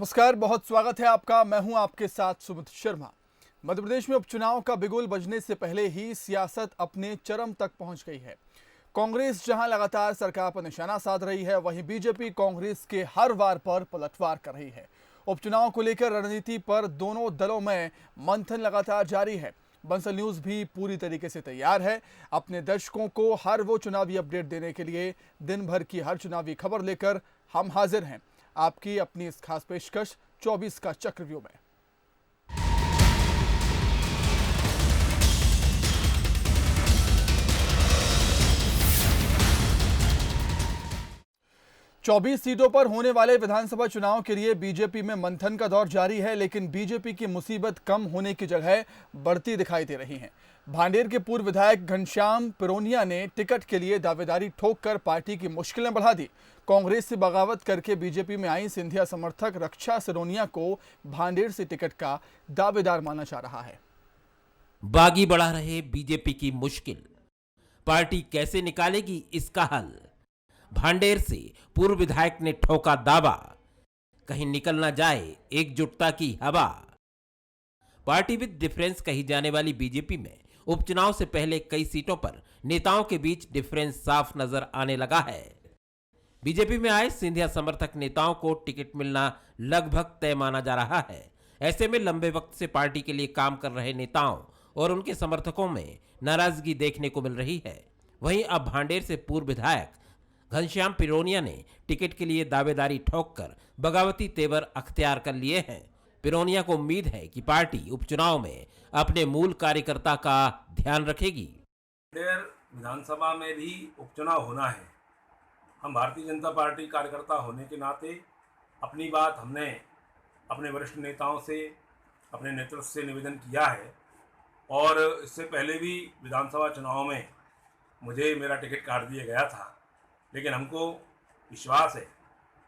नमस्कार, बहुत स्वागत है आपका। मैं हूं आपके साथ सुमित शर्मा। मध्य प्रदेश में उपचुनाव का बिगुल बजने से पहले ही सियासत अपने चरम तक पहुंच गई है। कांग्रेस जहां लगातार सरकार पर निशाना साध रही है, वहीं बीजेपी कांग्रेस के हर वार पर पलटवार कर रही है। उपचुनाव को लेकर रणनीति पर दोनों दलों में मंथन लगातार जारी है। बंसल न्यूज भी पूरी तरीके से तैयार है अपने दर्शकों को हर वो चुनावी अपडेट देने के लिए। दिन भर की हर चुनावी खबर लेकर हम हाजिर हैं आपकी अपनी इस खास पेशकश 24 का चक्रव्यूह में। चौबीस सीटों पर होने वाले विधानसभा चुनाव के लिए बीजेपी में मंथन का दौर जारी है, लेकिन बीजेपी की मुसीबत कम होने की जगह बढ़ती दिखाई दे रही है। भांडेर के पूर्व विधायक घनश्याम पिरोनिया ने टिकट के लिए दावेदारी ठोककर पार्टी की मुश्किलें बढ़ा दी। कांग्रेस से बगावत करके बीजेपी में आई सिंधिया समर्थक रक्षा सिरोनिया को भांडेर से टिकट का दावेदार माना जा रहा है। बागी बढ़ा रहे बीजेपी की मुश्किल, पार्टी कैसे निकालेगी इसका हल। भांडेर से पूर्व विधायक ने ठोका दावा, कहीं निकल ना जाए एकजुटता की हवा। पार्टी विद डिफरेंस कही जाने वाली बीजेपी में उपचुनाव से पहले कई सीटों पर नेताओं के बीच डिफरेंस साफ नजर आने लगा है। बीजेपी में आए सिंधिया समर्थक नेताओं को टिकट मिलना लगभग तय माना जा रहा है। ऐसे में लंबे वक्त से पार्टी के लिए काम कर रहे नेताओं और उनके समर्थकों में नाराजगी देखने को मिल रही है। वहीं अब भांडेर से पूर्व विधायक घनश्याम पिरोनिया ने टिकट के लिए दावेदारी ठोककर बगावती तेवर अख्तियार कर लिए हैं। पिरोनिया को उम्मीद है कि पार्टी उपचुनाव में अपने मूल कार्यकर्ता का ध्यान रखेगी। भांडेर विधानसभा में भी उपचुनाव होना है। हम भारतीय जनता पार्टी कार्यकर्ता होने के नाते अपनी बात हमने अपने वरिष्ठ नेताओं से, अपने नेतृत्व से निवेदन किया है और इससे पहले भी विधानसभा चुनाव में मुझे मेरा टिकट काट दिया गया था। लेकिन हमको विश्वास है,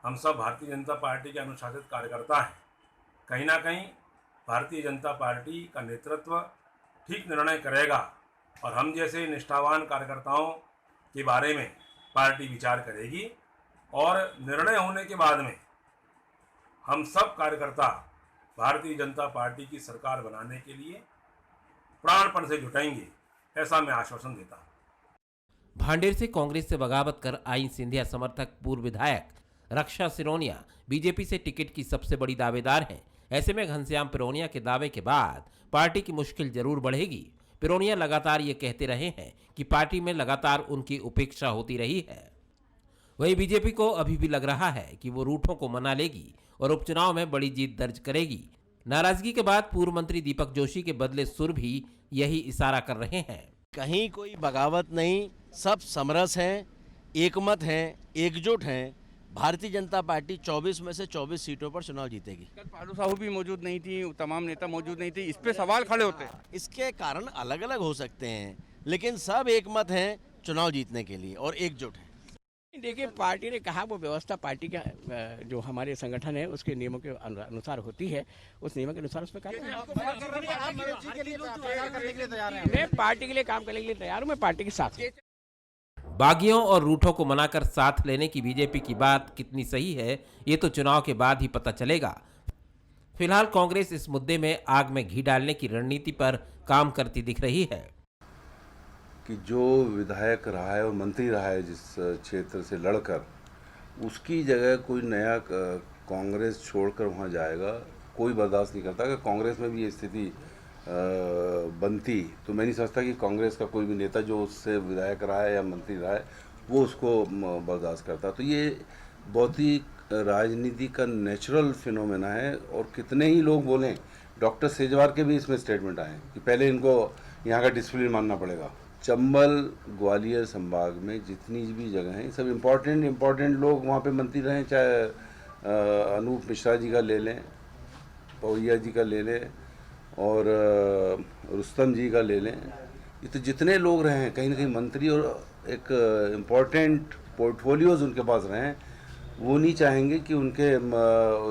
हम सब भारतीय जनता पार्टी के अनुशासित कार्यकर्ता हैं। कहीं ना कहीं भारतीय जनता पार्टी का नेतृत्व ठीक निर्णय करेगा और हम जैसे निष्ठावान कार्यकर्ताओं के बारे में पार्टी विचार करेगी और निर्णय होने के बाद में हम सब कार्यकर्ता भारतीय जनता पार्टी की सरकार बनाने के लिए प्राणपण से जुटेंगे, ऐसा मैं आश्वासन देता हूँ। भांडेर से कांग्रेस से बगावत कर आई सिंधिया समर्थक पूर्व विधायक रक्षा सिरोनिया बीजेपी से टिकट की सबसे बड़ी दावेदार हैं। ऐसे में घनश्याम पिरोनिया के दावे के बाद पार्टी की मुश्किल जरूर बढ़ेगी। पिरोनिया लगातार ये कहते रहे हैं कि पार्टी में लगातार उनकी उपेक्षा होती रही है। वहीं बीजेपी को अभी भी लग रहा है कि वो रूठों को मना लेगी और उपचुनाव में बड़ी जीत दर्ज करेगी। नाराजगी के बाद पूर्व मंत्री दीपक जोशी के बदले सुर भी यही इशारा कर रहे हैं। कहीं कोई बगावत नहीं, सब समरस हैं, एकमत हैं, एकजुट हैं। भारतीय जनता पार्टी 24 में से 24 सीटों पर चुनाव जीतेगी। कल पालू साहू भी मौजूद नहीं थी, तमाम नेता मौजूद नहीं थे, इस पे सवाल खड़े होते हैं। इसके कारण अलग अलग हो सकते हैं, लेकिन सब एकमत हैं चुनाव जीतने के लिए और एकजुट हैं। देखिए, पार्टी ने कहा वो व्यवस्था पार्टी का जो हमारे संगठन है उसके नियमों के अनुसार होती है, उस नियमों के अनुसार उसमें मैं पार्टी के लिए काम करने के लिए तैयार हूँ, मैं पार्टी के साथ हूँ। बागियों और रूठों को मनाकर साथ लेने की बीजेपी की बात कितनी सही है, ये तो चुनाव के बाद ही पता चलेगा। फिलहाल कांग्रेस इस मुद्दे में आग में घी डालने की रणनीति पर काम करती दिख रही है कि जो विधायक रहा है और मंत्री रहा है जिस क्षेत्र से लड़कर, उसकी जगह कोई नया कांग्रेस छोड़कर वहाँ जाएगा, कोई बर्दाश्त नहीं करता। कि कांग्रेस में भी ये स्थिति बनती तो मैं नहीं समझता कि कांग्रेस का कोई भी नेता जो उससे विधायक रहा है या मंत्री रहा है वो उसको बर्दाश्त करता। तो ये बहुत ही राजनीति का नेचुरल फिनोमेना है और कितने ही लोग बोलें, डॉक्टर सेजवार के भी इसमें स्टेटमेंट आए कि पहले इनको यहाँ का डिसिप्लिन मानना पड़ेगा। चंबल ग्वालियर संभाग में जितनी भी जगह हैं, सब इम्पोर्टेंट लोग वहाँ पे मंत्री रहे, चाहे अनूप मिश्रा जी का ले लें, पवैया जी का ले लें और रुस्तम जी का ले लें। ये तो जितने लोग रहे हैं कहीं ना कहीं मंत्री और एक इम्पोर्टेंट पोर्टफोलियोज उनके पास रहे हैं, वो नहीं चाहेंगे कि उनके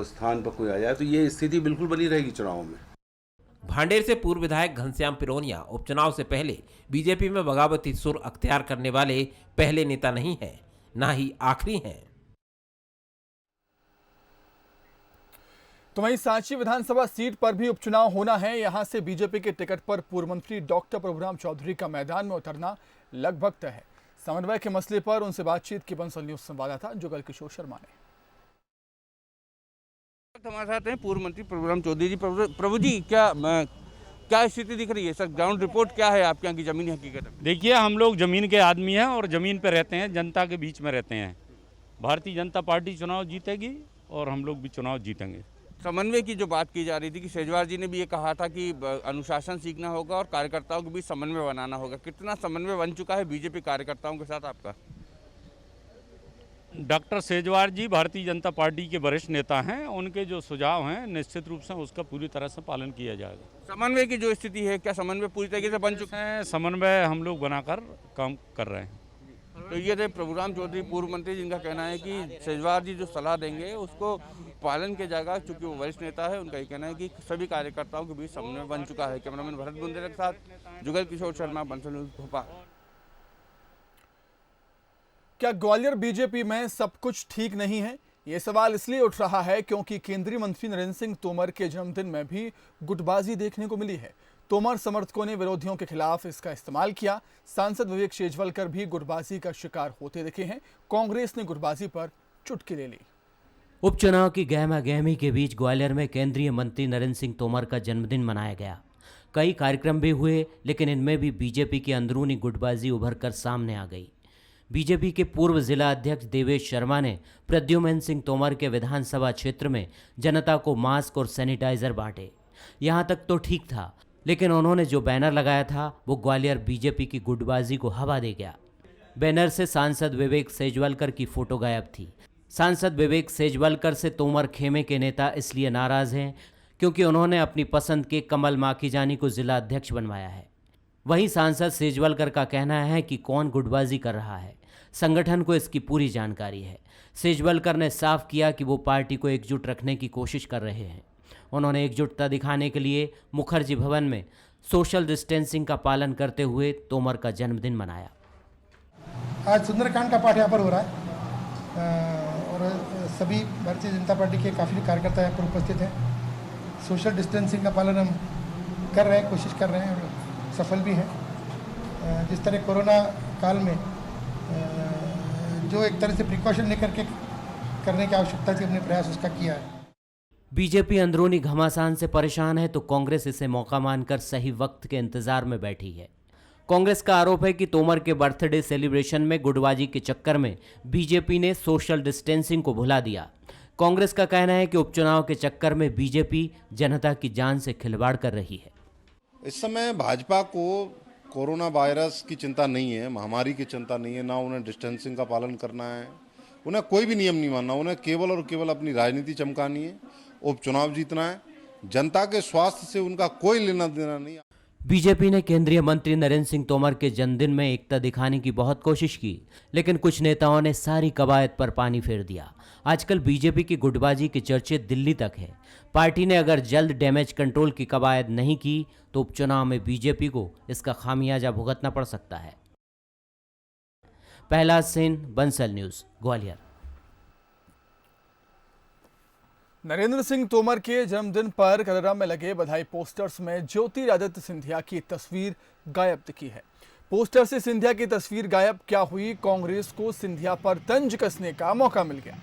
स्थान पर कोई आ जाए। तो ये स्थिति बिल्कुल बनी रहेगी चुनाव में। भांडेर से पूर्व विधायक घनश्याम पिरोनिया उपचुनाव से पहले बीजेपी में बगावती सुर अख्तियार करने वाले पहले नेता नहीं हैं, ना ही आखिरी हैं। तो वहीं सांची विधानसभा सीट पर भी उपचुनाव होना है। यहां से बीजेपी के टिकट पर पूर्व मंत्री डॉक्टर प्रभुराम चौधरी का मैदान में उतरना लगभग तय है। समन्वय के मसले पर उनसे बातचीत की बंसल न्यूज संवाददाता जुगल किशोर शर्मा ने। हमारे साथ हैं पूर्व मंत्री प्रभुराम चौधरी जी। प्रभु जी, क्या स्थिति दिख रही है सर? ग्राउंड रिपोर्ट क्या है आपके यहाँ की जमीनी हकीकत? देखिए, हम लोग ज़मीन के आदमी हैं और ज़मीन पे रहते हैं, जनता के बीच में रहते हैं। भारतीय जनता पार्टी चुनाव जीतेगी और हम लोग भी चुनाव जीतेंगे। समन्वय की जो बात की जा रही थी कि सेजवार जी ने भी ये कहा था कि अनुशासन सीखना होगा और कार्यकर्ताओं के बीच समन्वय बनाना होगा। कितना समन्वय बन चुका है बीजेपी कार्यकर्ताओं के साथ आपका? डॉक्टर सेजवार जी भारतीय जनता पार्टी के वरिष्ठ नेता हैं। उनके जो सुझाव हैं निश्चित रूप से उसका पूरी तरह से पालन किया जाएगा। समन्वय की जो स्थिति है, क्या समन्वय पूरी तरीके से बन चुका है? समन्वय हम लोग बनाकर काम कर रहे हैं। तो ये थे प्रभुराम चौधरी पूर्व मंत्री, जिनका कहना है कि सेजवार जी जो सलाह देंगे उसको पालन किया जाएगा। चूंकि वो वरिष्ठ नेता है, उनका ये कहना है कि सभी कार्यकर्ताओं के बीच समन्वय बन चुका है। कैमरामैन भरत बुंदेला के साथ जुगल किशोर शर्मा, बंसल न्यूज़, भोपाल। क्या ग्वालियर बीजेपी में सब कुछ ठीक नहीं है? ये सवाल इसलिए उठ रहा है क्योंकि केंद्रीय मंत्री नरेंद्र सिंह तोमर के जन्मदिन में भी गुटबाजी देखने को मिली है। तोमर समर्थकों ने विरोधियों के खिलाफ इसका इस्तेमाल किया। सांसद विवेक शेजवलकर भी गुटबाजी का शिकार होते दिखे हैं। कांग्रेस ने गुटबाजी पर चुटकी ले ली। उपचुनाव की गहमा गहमी के बीच ग्वालियर में केंद्रीय मंत्री नरेंद्र सिंह तोमर का जन्मदिन मनाया गया। कई कार्यक्रम भी हुए, लेकिन इनमें भी बीजेपी की अंदरूनी गुटबाजी उभर कर सामने आ गई। बीजेपी के पूर्व जिला अध्यक्ष देवेश शर्मा ने प्रद्युम्न सिंह तोमर के विधानसभा क्षेत्र में जनता को मास्क और सैनिटाइजर बांटे। यहां तक तो ठीक था, लेकिन उन्होंने जो बैनर लगाया था वो ग्वालियर बीजेपी की गुटबाजी को हवा दे गया। बैनर से सांसद विवेक सेजवलकर की फोटो गायब थी। सांसद विवेक सेजवलकर से तोमर खेमे के नेता इसलिए नाराज हैं क्योंकि उन्होंने अपनी पसंद के कमल माखीजानी को जिला अध्यक्ष बनवाया है। वहीं सांसद सेजवलकर का कहना है कि कौन गुटबाजी कर रहा है, संगठन को इसकी पूरी जानकारी है। सेजवलकर ने साफ किया कि वो पार्टी को एकजुट रखने की कोशिश कर रहे हैं। उन्होंने एकजुटता दिखाने के लिए मुखर्जी भवन में सोशल डिस्टेंसिंग का पालन करते हुए तोमर का जन्मदिन मनाया। आज सुंदरकांड का पाठ यहाँ पर हो रहा है और सभी भारतीय जनता पार्टी के काफ़ी कार्यकर्ता यहाँ पर उपस्थित हैं। सोशल डिस्टेंसिंग का पालन हम कर रहे हैं, कोशिश कर रहे हैं और सफल भी हैं। जिस तरह कोरोना काल में जो एक तरह से प्रिकॉशन लेकर के करने की आवश्यकता थी, हमने प्रयास उसका किया है। बीजेपी अंदरूनी घमासान से परेशान है तो कांग्रेस इसे मौका मानकर सही वक्त के इंतजार में बैठी है। कांग्रेस का आरोप है कि तोमर के बर्थडे सेलिब्रेशन में गुटबाजी के चक्कर में बीजेपी ने सोशल डिस्टेंसिंग को भुला दिया। कांग्रेस का कहना है कि उपचुनाव के चक्कर में बीजेपी जनता की जान से खिलवाड़ कर रही है। इस समय भाजपा को कोरोना वायरस की चिंता नहीं है, महामारी की चिंता नहीं है, ना उन्हें डिस्टेंसिंग का पालन करना है, उन्हें कोई भी नियम नहीं मानना, उन्हें केवल और केवल अपनी राजनीति चमकानी है, उपचुनाव जीतना है। जनता के स्वास्थ्य से उनका कोई लेना देना नहीं। बीजेपी ने केंद्रीय मंत्री नरेंद्र सिंह तोमर के जन्मदिन में एकता दिखाने की बहुत कोशिश की, लेकिन कुछ नेताओं ने सारी कवायद पर पानी फेर दिया। आजकल बीजेपी की गुटबाजी के चर्चे दिल्ली तक है। पार्टी ने अगर जल्द डैमेज कंट्रोल की कवायद नहीं की तो उपचुनाव में बीजेपी को इसका खामियाजा भुगतना पड़ सकता है। प्रहलाद सेन, बंसल न्यूज, ग्वालियर। नरेंद्र सिंह तोमर के जन्मदिन पर कलरा में लगे बधाई पोस्टर्स में ज्योतिरादित्य सिंधिया की तस्वीर गायब दिखी है। पोस्टर से सिंधिया की तस्वीर गायब क्या हुई? कांग्रेस को सिंधिया पर तंज कसने का मौका मिल गया।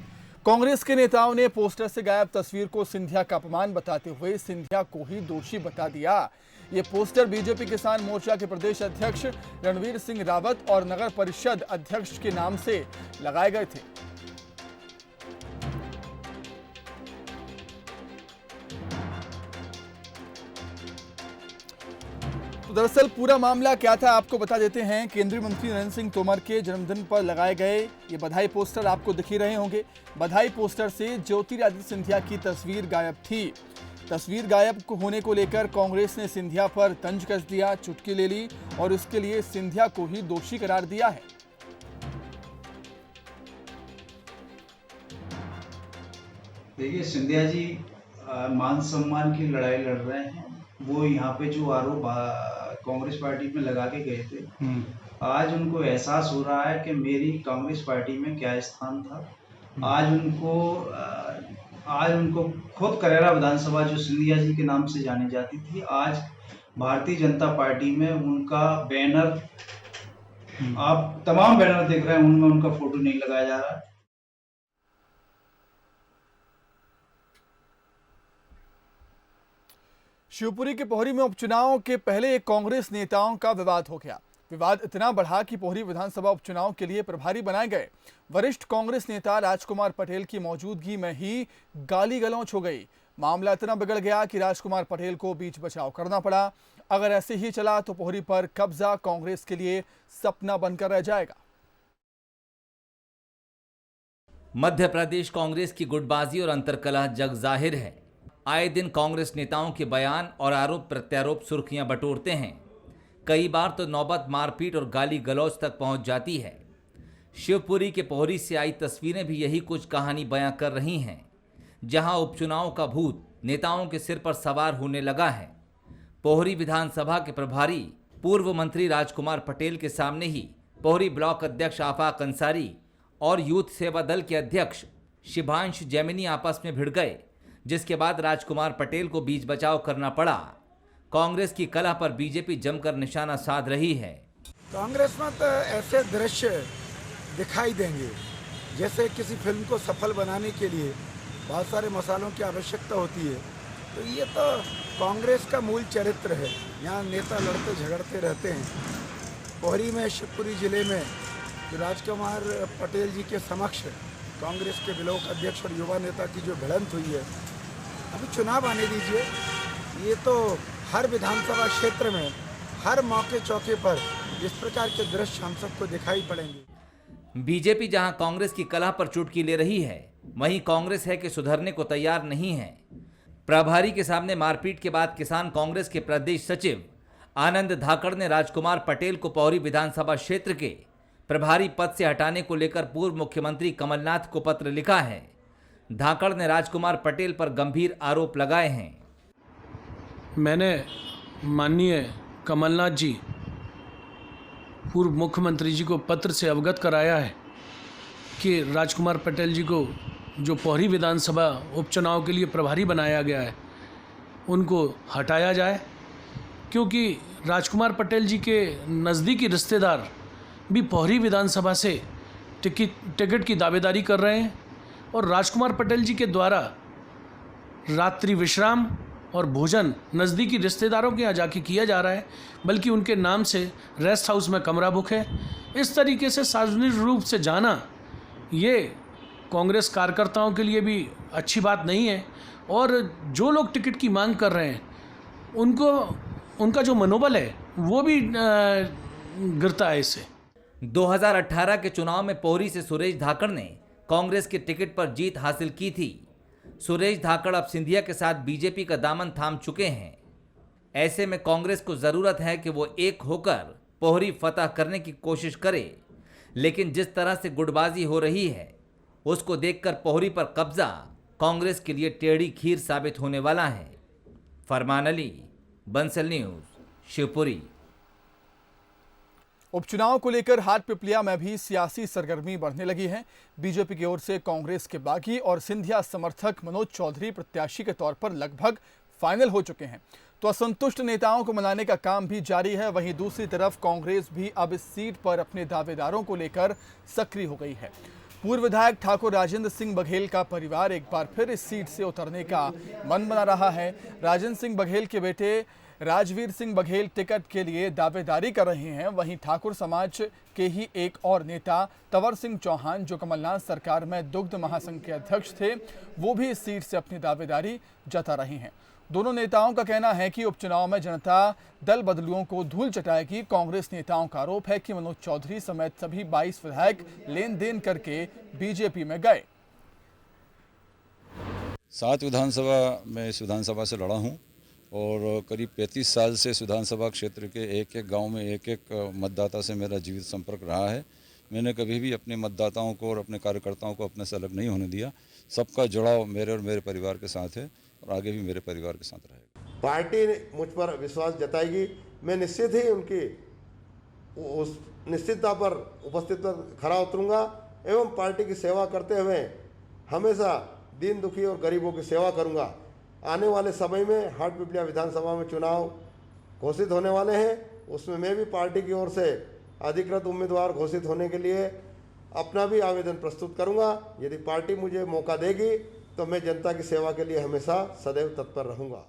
कांग्रेस के नेताओं ने पोस्टर से गायब तस्वीर को सिंधिया का अपमान बताते हुए सिंधिया को ही दोषी बता दिया। ये पोस्टर बीजेपी किसान मोर्चा के प्रदेश अध्यक्ष रणवीर सिंह रावत और नगर परिषद अध्यक्ष के नाम से लगाए गए थे। तो दरअसल पूरा मामला क्या था आपको बता देते हैं। केंद्रीय मंत्री नरेंद्र सिंह तोमर के जन्मदिन पर लगाए गए ये बधाई पोस्टर आपको दिख ही रहे होंगे। बधाई पोस्टर से ज्योतिरादित्य सिंधिया की तस्वीर गायब थी। तस्वीर गायब होने को लेकर कांग्रेस ने सिंधिया पर तंज कस दिया, चुटकी ले ली और इसके लिए सिंधिया को ही दोषी करार दिया है। देखिए, सिंधिया जी मान सम्मान की लड़ाई लड़ रहे हैं। वो यहाँ पे जो आरोप कांग्रेस पार्टी में लगा के गए थे, आज उनको एहसास हो रहा है कि मेरी कांग्रेस पार्टी में क्या स्थान था। आज उनको आज उनको खुद करेरा विधानसभा जो सिंधिया जी के नाम से जानी जाती थी, आज भारतीय जनता पार्टी में उनका बैनर, आप तमाम बैनर देख रहे हैं, उनमें उनका फोटो नहीं लगाया जा रहा है। शिवपुरी के पोहरी में उपचुनाव के पहले कांग्रेस नेताओं का विवाद हो गया। विवाद इतना बढ़ा कि पोहरी विधानसभा उपचुनाव के लिए प्रभारी बनाए गए वरिष्ठ कांग्रेस नेता राजकुमार पटेल की मौजूदगी में ही गाली गलौच हो गई। मामला इतना बिगड़ गया कि राजकुमार पटेल को बीच बचाव करना पड़ा। अगर ऐसे ही चला तो पोहरी पर कब्जा कांग्रेस के लिए सपना बनकर रह जाएगा। मध्य प्रदेश कांग्रेस की गुटबाजी और अंतर्कलह जग जाहिर है। आए दिन कांग्रेस नेताओं के बयान और आरोप प्रत्यारोप सुर्खियां बटोरते हैं। कई बार तो नौबत मारपीट और गाली गलौज तक पहुंच जाती है। शिवपुरी के पोहरी से आई तस्वीरें भी यही कुछ कहानी बयां कर रही हैं, जहां उपचुनाव का भूत नेताओं के सिर पर सवार होने लगा है। पोहरी विधानसभा के प्रभारी पूर्व मंत्री राजकुमार पटेल के सामने ही पोहरी ब्लॉक अध्यक्ष आफाक अंसारी और यूथ सेवा दल के अध्यक्ष शिभांश जैमिनी आपस में भिड़ गए, जिसके बाद राजकुमार पटेल को बीच बचाव करना पड़ा। कांग्रेस की कलह पर बीजेपी जमकर निशाना साध रही है। कांग्रेस में तो ऐसे दृश्य दिखाई देंगे जैसे किसी फिल्म को सफल बनाने के लिए बहुत सारे मसालों की आवश्यकता होती है। तो ये तो कांग्रेस का मूल चरित्र है। यहाँ नेता लड़ते झगड़ते रहते हैं। पोहरी में शिवपुरी जिले में राजकुमार पटेल जी के समक्ष कांग्रेस के ब्लॉक अध्यक्ष और युवा नेता की जो भिड़ंत हुई है, अभी चुनाव आने दीजिए। ये तो हर विधानसभा क्षेत्र में हर मौके चौके पर इस प्रकार के दृश्य हम सबको दिखाई पड़ेंगे। बीजेपी जहां कांग्रेस की कलह पर चुटकी ले रही है, वहीं कांग्रेस है कि सुधरने को तैयार नहीं है। प्रभारी के सामने मारपीट के बाद किसान कांग्रेस के प्रदेश सचिव आनंद धाकड़ ने राजकुमार पटेल को पोहरी विधानसभा क्षेत्र के प्रभारी पद से हटाने को लेकर पूर्व मुख्यमंत्री कमलनाथ को पत्र लिखा है। धाकड़ ने राजकुमार पटेल पर गंभीर आरोप लगाए हैं। मैंने माननीय कमलनाथ जी पूर्व मुख्यमंत्री जी को पत्र से अवगत कराया है कि राजकुमार पटेल जी को जो पोहरी विधानसभा उपचुनाव के लिए प्रभारी बनाया गया है उनको हटाया जाए, क्योंकि राजकुमार पटेल जी के नज़दीकी रिश्तेदार भी पोहरी विधानसभा से टिकट की दावेदारी कर रहे हैं और राजकुमार पटेल जी के द्वारा रात्रि विश्राम और भोजन नज़दीकी रिश्तेदारों के यहाँ जाके किया जा रहा है, बल्कि उनके नाम से रेस्ट हाउस में कमरा बुक है। इस तरीके से सार्वजनिक रूप से जाना ये कांग्रेस कार्यकर्ताओं के लिए भी अच्छी बात नहीं है और जो लोग टिकट की मांग कर रहे हैं उनको उनका जो मनोबल है वो भी गिरता है इससे। 2018 के चुनाव में पोहरी से सुरेश धाकड़ ने कांग्रेस के टिकट पर जीत हासिल की थी। सुरेश धाकड़ अब सिंधिया के साथ बीजेपी का दामन थाम चुके हैं। ऐसे में कांग्रेस को जरूरत है कि वो एक होकर पोहरी फतह करने की कोशिश करे, लेकिन जिस तरह से गुटबाजी हो रही है उसको देखकर पोहरी पर कब्जा कांग्रेस के लिए टेढ़ी खीर साबित होने वाला है। फरमान अली, बंसल न्यूज, शिवपुरी। उपचुनाव को लेकर हाट पिपलिया में भी सियासी सरगर्मी बढ़ने लगी है। बीजेपी की ओर से कांग्रेस के बागी और सिंधिया समर्थक मनोज चौधरी प्रत्याशी के तौर पर लगभग फाइनल हो चुके हैं, तो असंतुष्ट नेताओं को मनाने का काम भी जारी है। वहीं दूसरी तरफ कांग्रेस भी अब इस सीट पर अपने दावेदारों को लेकर सक्रिय हो गई है। पूर्व विधायक ठाकुर राजेंद्र सिंह बघेल का परिवार एक बार फिर इस सीट से उतरने का मन बना रहा है। राजेंद्र सिंह बघेल के बेटे राजवीर सिंह बघेल टिकट के लिए दावेदारी कर रहे हैं। वहीं ठाकुर समाज के ही एक और नेता तंवर सिंह चौहान, जो कमलनाथ सरकार में दुग्ध महासंघ के अध्यक्ष थे, वो भी इस सीट से अपनी दावेदारी जता रहे हैं। दोनों नेताओं का कहना है कि उपचुनाव में जनता दल बदलुओं को धूल चटाएगी। कांग्रेस नेताओं का आरोप है कि मनोज चौधरी समेत सभी 22 विधायक लेन देन करके बीजेपी में गए। 7 विधानसभा में इस विधानसभा से लड़ा हूं और करीब 35 साल से इस विधानसभा क्षेत्र के एक एक गांव में एक एक मतदाता से मेरा जीवित संपर्क रहा है। मैंने कभी भी अपने मतदाताओं को और अपने कार्यकर्ताओं को अपने से अलग नहीं होने दिया। सबका जुड़ाव मेरे और मेरे परिवार के साथ है और आगे भी मेरे परिवार के साथ रहेगा। पार्टी मुझ पर विश्वास जताएगी। मैं निश्चित ही उनकी उस निश्चितता पर उपस्थित पर खरा उतरूंगा एवं पार्टी की सेवा करते हुए हमेशा दीन दुखी और गरीबों की सेवा करूंगा। आने वाले समय में हाटपिपलिया विधानसभा में चुनाव घोषित होने वाले हैं, उसमें मैं भी पार्टी की ओर से अधिकृत उम्मीदवार घोषित होने के लिए अपना भी आवेदन प्रस्तुत करूंगा। यदि पार्टी मुझे मौका देगी तो मैं जनता की सेवा के लिए हमेशा सदैव तत्पर रहूंगा।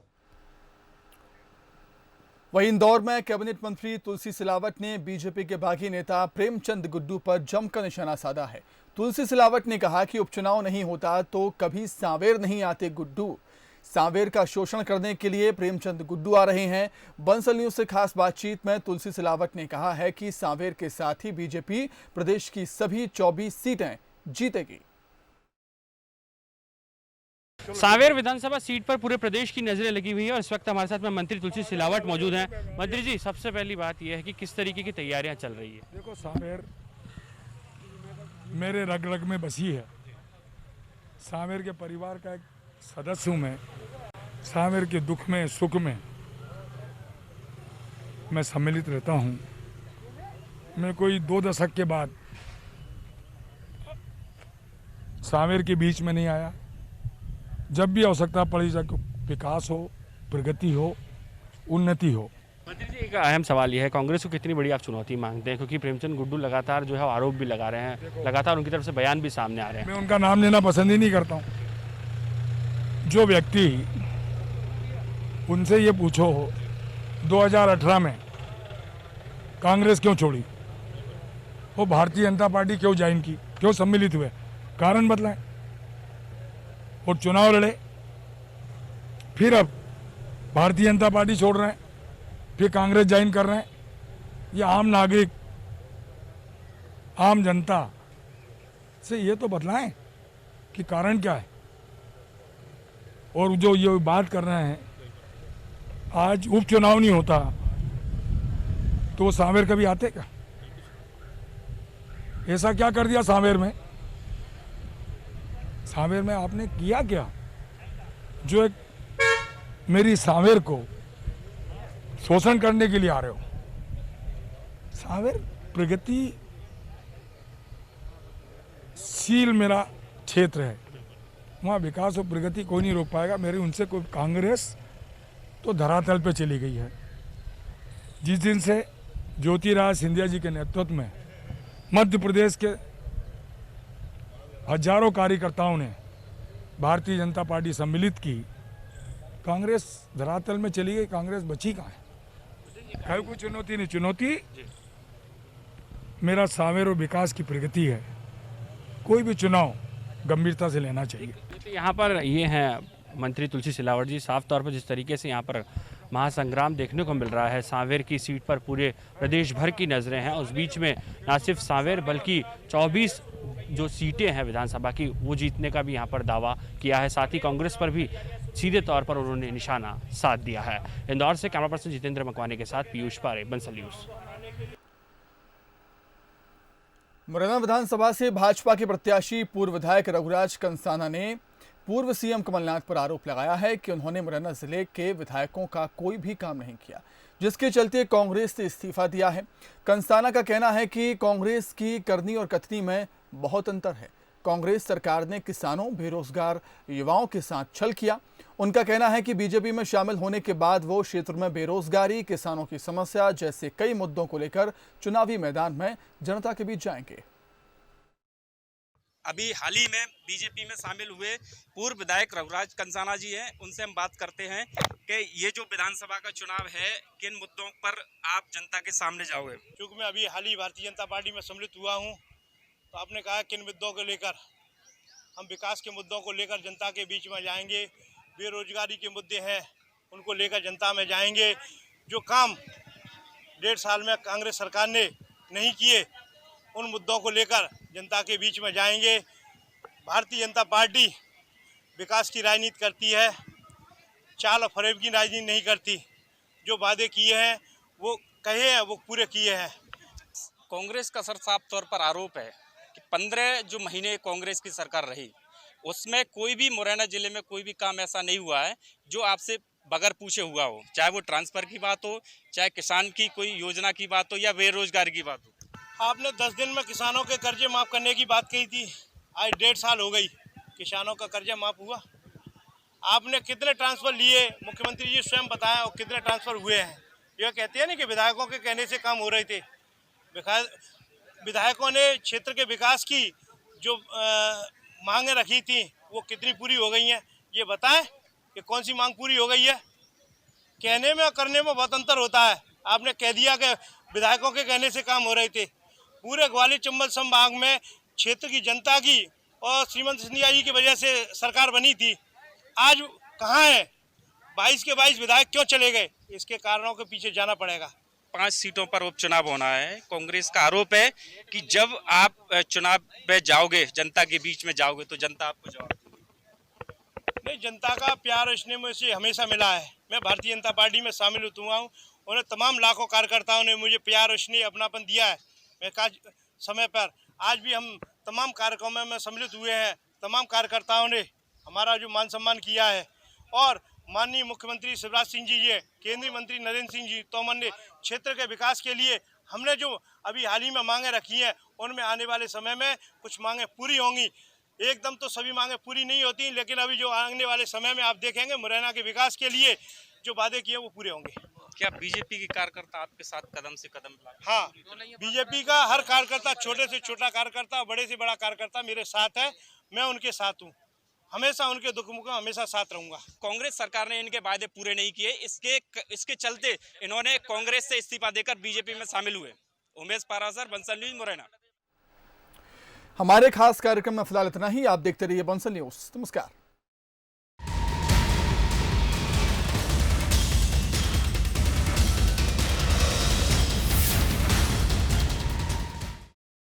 वहीं इंदौर में कैबिनेट मंत्री तुलसी सिलावट ने बीजेपी के बागी नेता प्रेमचंद गुड्डू पर जमकर निशाना साधा है। तुलसी सिलावट ने कहा कि उपचुनाव नहीं होता तो कभी सांवेर नहीं आते गुड्डू। सांवेर का शोषण करने के लिए प्रेमचंद गुड्डू आ रहे हैं। बंसल न्यूज से खास बातचीत में तुलसी सिलावट ने कहा है कि सांवेर के साथ ही बीजेपी प्रदेश की सभी 24 सीटें जीतेगी। सांवेर विधानसभा सीट पर पूरे प्रदेश की नजरें लगी हुई है और इस वक्त हमारे साथ में मंत्री तुलसी सिलावट मौजूद हैं। मंत्री जी, सबसे पहली बात यह है कि किस तरीके की तैयारियां चल रही है? देखो, सांवेर मेरे रग रग में बसी है। सांवेर के परिवार का एक सदस्य हूँ मैं। सांवेर के दुख में सुख में मैं सम्मिलित रहता हूँ। मैं कोई 2 दशक के बाद सांवेर के बीच में नहीं आया। जब भी आवश्यकता पड़ी, जब विकास हो, प्रगति हो, उन्नति हो। मंत्री जी, एक अहम सवाल यह है, कांग्रेस को कितनी बड़ी आप चुनौती मांगते हैं? क्योंकि प्रेमचंद गुड्डू लगातार जो है आरोप भी लगा रहे हैं, लगातार उनकी तरफ से बयान भी सामने आ रहे हैं। मैं उनका नाम लेना पसंद ही नहीं करता हूँ। जो व्यक्ति, उनसे ये पूछो 2018 में कांग्रेस क्यों छोड़ी, वो भारतीय जनता पार्टी क्यों ज्वाइन की, क्यों सम्मिलित हुए, कारण बतलाएं। और चुनाव लड़े, फिर अब भारतीय जनता पार्टी छोड़ रहे हैं, फिर कांग्रेस ज्वाइन कर रहे हैं। ये आम नागरिक, आम जनता से ये तो बतलाएं कि कारण क्या है। और जो ये बात कर रहे हैं, आज उपचुनाव नहीं होता तो वो सांवेर कभी आते क्या? ऐसा क्या कर दिया सांवेर में? सांवेर में आपने किया क्या जो एक मेरी सांवेर को शोषण करने के लिए आ रहे हो? सांवेर प्रगतिशील मेरा क्षेत्र है, वहाँ विकास और प्रगति कोई नहीं रोक पाएगा। मेरी उनसे कोई, कांग्रेस तो धरातल पे चली गई है। जिस दिन से ज्योतिरादित्य सिंधिया जी के नेतृत्व में मध्य प्रदेश के हजारों कार्यकर्ताओं ने भारतीय जनता पार्टी सम्मिलित की, कांग्रेस धरातल में चली गई। कांग्रेस बची कहाँ है? खैर, कोई चुनौती नहीं, चुनौती मेरा सांवेर और विकास की प्रगति है। कोई भी चुनाव गंभीरता से लेना चाहिए। यहाँ पर ये हैं मंत्री तुलसी सिलावट जी, साफ तौर पर जिस तरीके से यहाँ पर महासंग्राम देखने को मिल रहा है, सांवेर की सीट पर पूरे प्रदेश भर की नज़रें हैं। उस बीच में ना सिर्फ सांवेर बल्कि 24 जो सीटें हैं विधानसभा की, वो जीतने का भी यहाँ पर दावा किया है। साथ ही कांग्रेस पर भी सीधे तौर पर उन्होंने निशाना साध दिया है। इंदौर से कैमरा पर्सन जितेंद्र मकवाने के साथ पीयूष पारे, बंसल न्यूज़। मुरैना विधानसभा से भाजपा के प्रत्याशी पूर्व विधायक रघुराज कंसाना ने पूर्व सीएम कमलनाथ पर आरोप लगाया है कि उन्होंने मुरैना जिले के विधायकों का कोई भी काम नहीं किया, जिसके चलते कांग्रेस से इस्तीफा दिया है। कंसाना का कहना है कि कांग्रेस की करनी और कथनी में बहुत अंतर है। कांग्रेस सरकार ने किसानों, बेरोजगार युवाओं के साथ छल किया। उनका कहना है कि बीजेपी में शामिल होने के बाद वो क्षेत्र में बेरोजगारी, किसानों की समस्या जैसे कई मुद्दों को लेकर चुनावी मैदान में जनता के बीच जाएंगे। अभी हाल ही में बीजेपी में शामिल हुए पूर्व विधायक रघुराज कंसाना जी हैं, उनसे हम बात करते हैं कि ये जो विधानसभा का चुनाव है, किन मुद्दों पर आप जनता के सामने जाओगे? क्योंकि मैं अभी हाल ही भारतीय जनता पार्टी में सम्मिलित हुआ हूँ, तो आपने कहा किन मुद्दों को लेकर, हम विकास के मुद्दों को लेकर जनता के बीच में जाएंगे। बेरोजगारी के मुद्दे हैं, उनको लेकर जनता में जाएंगे। जो काम 1.5 साल में कांग्रेस सरकार ने नहीं किए, उन मुद्दों को लेकर जनता के बीच में जाएंगे। भारतीय जनता पार्टी विकास की राजनीति करती है, चाल और फरेब की राजनीति नहीं करती। जो वादे किए हैं, वो कहे हैं, वो पूरे किए हैं। कांग्रेस का सर साफ तौर पर आरोप है कि 15 जो महीने कांग्रेस की सरकार रही, उसमें कोई भी मुरैना जिले में कोई भी काम ऐसा नहीं हुआ है जो आपसे बगैर पूछे हुआ हो, चाहे वो ट्रांसफर की बात हो, चाहे किसान की कोई योजना की बात हो या बेरोजगार की बात हो। आपने 10 दिन में किसानों के कर्जे माफ करने की बात कही थी, आज 1.5 साल हो गई, किसानों का कर्जा माफ हुआ? आपने कितने ट्रांसफर लिए, मुख्यमंत्री जी स्वयं बताएं, और कितने ट्रांसफर हुए हैं? यह कहते हैं ना कि विधायकों के कहने से काम हो रहे थे। विधायकों ने क्षेत्र के विकास की जो मांगें रखी थी वो कितनी पूरी हो गई हैं, ये बताएं कि कौन सी मांग पूरी हो गई है। कहने में और करने में बहुत अंतर होता है। आपने कह दिया कि विधायकों के कहने से काम हो रहे थे। पूरे ग्वालियर चंबल संभाग में क्षेत्र की जनता की और श्रीमंत सिंधिया जी की वजह से सरकार बनी थी। आज कहाँ है? 22 के 22 विधायक क्यों चले गए? इसके कारणों के पीछे जाना पड़ेगा। 5 सीटों पर उपचुनाव होना है। कांग्रेस का आरोप है कि जब आप चुनाव में जाओगे, जनता के बीच में जाओगे, तो जनता आपको जवाब देगी। नहीं, जनता का प्यार स्नेह मुझे हमेशा मिला है। मैं भारतीय जनता पार्टी में शामिल हुआ हूँ। उन्हें तमाम लाखों कार्यकर्ताओं ने मुझे प्यार स्नेह अपनापन दिया है। मैं समय पर आज भी हम तमाम कार्यक्रमों में सम्मिलित हुए हैं। तमाम कार्यकर्ताओं ने हमारा जो मान सम्मान किया है, और माननीय मुख्यमंत्री शिवराज सिंह जी, केंद्रीय मंत्री नरेंद्र सिंह जी तोमर ने क्षेत्र के विकास के लिए हमने जो अभी हाल ही में मांगे रखी हैं, उनमें आने वाले समय में कुछ मांगे पूरी होंगी। एकदम तो सभी मांगे पूरी नहीं होती, लेकिन अभी जो आने वाले समय में आप देखेंगे मुरैना के विकास के लिए जो वादे किए वो पूरे होंगे। क्या बीजेपी के कार्यकर्ता आपके साथ कदम से कदम मिला? हाँ, बीजेपी का हर कार्यकर्ता, छोटे से छोटा कार्यकर्ता, बड़े से बड़ा कार्यकर्ता मेरे साथ है। मैं उनके साथ हूँ, हमेशा उनके दुख मुख में हमेशा साथ रहूंगा। कांग्रेस सरकार ने इनके वादे पूरे नहीं किए, इसके चलते इन्होंने कांग्रेस से इस्तीफा देकर बीजेपी में शामिल हुए। उमेश पारासर, बंसल न्यूज, मुरैना। हमारे खास कार्यक्रम में फिलहाल इतना ही। आप देखते रहिए बंसल न्यूज। नमस्कार।